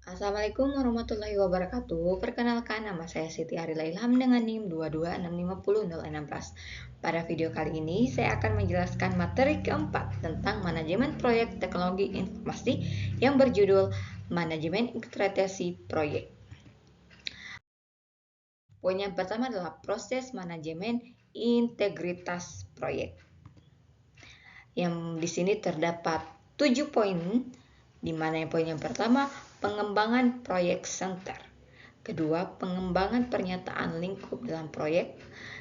Assalamualaikum warahmatullahi wabarakatuh. Perkenalkan, nama saya Siti Arila Ilham dengan NIM 2265016. Pada video kali ini, saya akan menjelaskan materi keempat tentang manajemen proyek teknologi informasi yang berjudul Manajemen Integrasi Proyek. Poin yang pertama adalah proses manajemen integritas proyek. Yang di sini terdapat 7 poin, di mana poin yang pertama, pengembangan proyek center. Kedua, pengembangan pernyataan lingkup dalam proyek.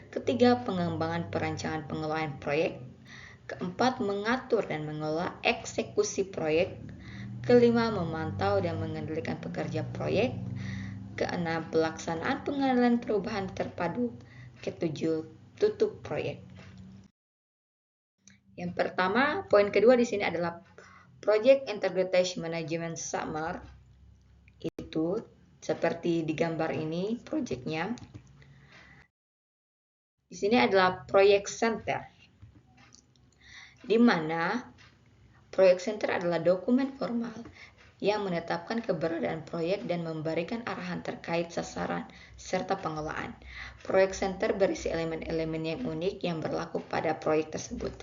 Ketiga, pengembangan perancangan pengelolaan proyek. Keempat, mengatur dan mengelola eksekusi proyek. Kelima, memantau dan mengendalikan pekerja proyek. Keenam, pelaksanaan pengendalian perubahan terpadu. Ketujuh, tutup proyek. Yang pertama, poin kedua di sini adalah Project Integrity Management Summary. Itu seperti di gambar ini proyeknya. Di sini adalah Project Center, di mana Project Center adalah dokumen formal yang menetapkan keberadaan proyek dan memberikan arahan terkait sasaran serta pengelolaan. Project Center berisi elemen-elemen yang unik yang berlaku pada proyek tersebut,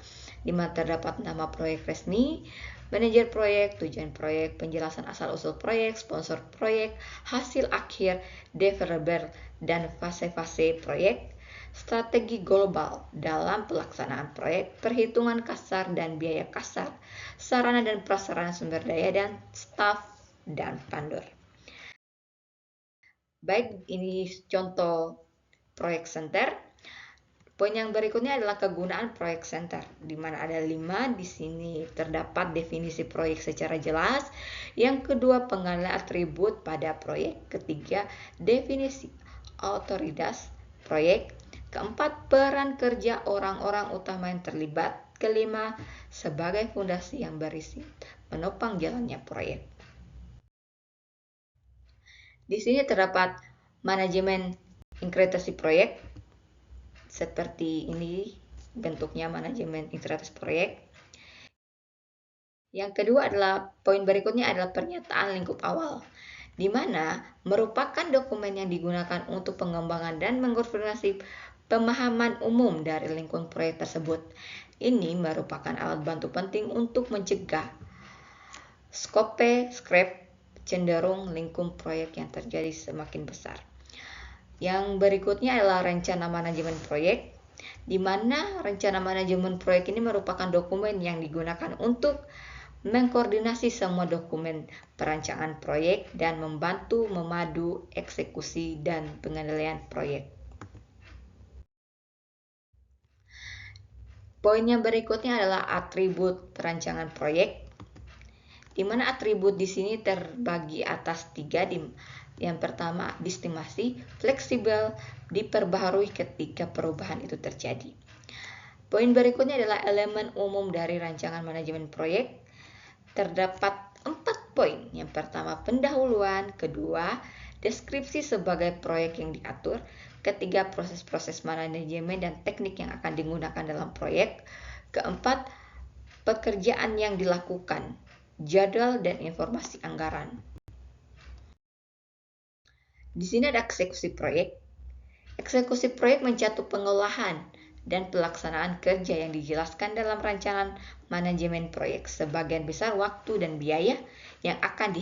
di mana terdapat nama proyek resmi, manajer proyek, tujuan proyek, penjelasan asal-usul proyek, sponsor proyek, hasil akhir, deliverable, dan fase-fase proyek, strategi global dalam pelaksanaan proyek, perhitungan kasar dan biaya kasar, sarana dan prasarana sumber daya, dan staf dan vendor. Baik, ini contoh proyek center. Poin yang berikutnya adalah kegunaan proyek center, di mana ada 5. Di sini terdapat definisi proyek secara jelas. Yang kedua, pengenalan atribut pada proyek. Ketiga, definisi otoritas proyek. Keempat, peran kerja orang-orang utama yang terlibat. Kelima, sebagai fondasi yang berisi menopang jalannya proyek. Di sini terdapat manajemen integrasi proyek. Seperti ini bentuknya manajemen integrasi proyek. Yang kedua adalah poin berikutnya adalah pernyataan lingkup awal, di mana merupakan dokumen yang digunakan untuk pengembangan dan mengkoordinasi pemahaman umum dari lingkungan proyek tersebut. Ini merupakan alat bantu penting untuk mencegah scope scrap cenderung lingkup proyek yang terjadi semakin besar. Yang berikutnya adalah rencana manajemen proyek, di mana rencana manajemen proyek ini merupakan dokumen yang digunakan untuk mengkoordinasi semua dokumen perancangan proyek dan membantu memadu eksekusi dan pengendalian proyek. Poin yang berikutnya adalah atribut perancangan proyek, di mana atribut di sini terbagi atas 3. Yang pertama, estimasi, fleksibel, diperbaharui ketika perubahan itu terjadi. Poin berikutnya adalah elemen umum dari rancangan manajemen proyek. Terdapat 4 poin. Yang pertama, pendahuluan. Kedua, deskripsi sebagai proyek yang diatur. Ketiga, proses-proses manajemen dan teknik yang akan digunakan dalam proyek. Keempat, pekerjaan yang dilakukan, jadwal dan informasi anggaran. Di sini ada eksekusi proyek. Eksekusi proyek mencakup pengolahan dan pelaksanaan kerja yang dijelaskan dalam rancangan manajemen proyek. Sebagian besar waktu dan biaya yang akan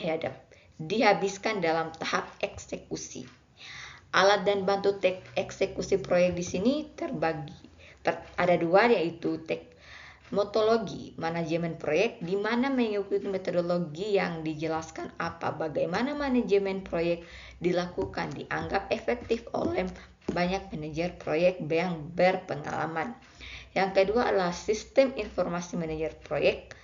dihabiskan dalam tahap eksekusi. Alat dan bantu eksekusi proyek di sini ada 2, yaitu metodologi manajemen proyek, di mana mengikuti metodologi yang dijelaskan bagaimana manajemen proyek dilakukan dianggap efektif oleh banyak manajer proyek yang berpengalaman. Yang kedua adalah sistem informasi manajer proyek,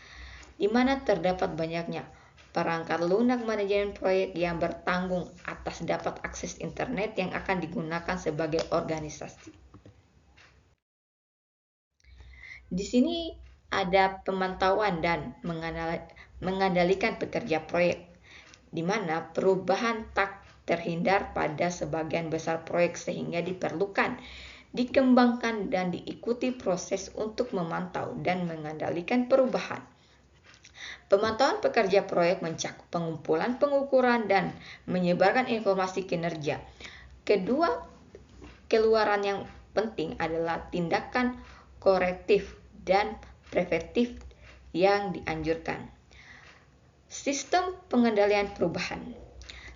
di mana terdapat banyaknya perangkat lunak manajemen proyek yang bertanggung atas dapat akses internet yang akan digunakan sebagai organisasi. Di sini ada pemantauan dan mengendalikan pekerja proyek, di mana perubahan tak terhindar pada sebagian besar proyek sehingga diperlukan dikembangkan dan diikuti proses untuk memantau dan mengendalikan perubahan. Pemantauan pekerja proyek mencakup pengumpulan, pengukuran, dan menyebarkan informasi kinerja. Kedua keluaran yang penting adalah tindakan korektif dan preventif yang dianjurkan. Sistem pengendalian perubahan.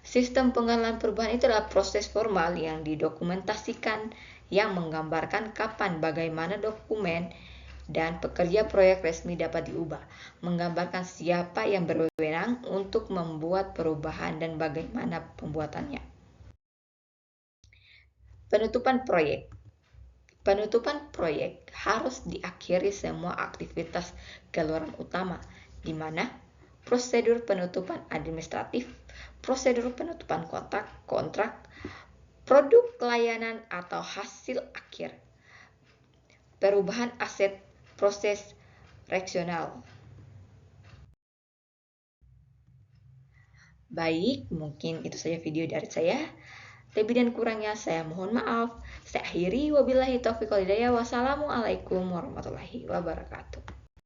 Sistem pengendalian perubahan itu adalah proses formal yang didokumentasikan yang menggambarkan kapan, bagaimana dokumen dan pekerja proyek resmi dapat diubah, menggambarkan siapa yang berwenang untuk membuat perubahan dan bagaimana pembuatannya. Penutupan proyek. Penutupan proyek harus diakhiri semua aktivitas keluaran utama, di mana prosedur penutupan administratif, prosedur penutupan kontrak, produk layanan atau hasil akhir, perubahan aset, proses reksional. Baik, mungkin itu saja video dari saya. Lebih dan kurangnya saya mohon maaf. Saya akhiri, wabillahi taufiq wal hidayah. Wassalamualaikum warahmatullahi wabarakatuh.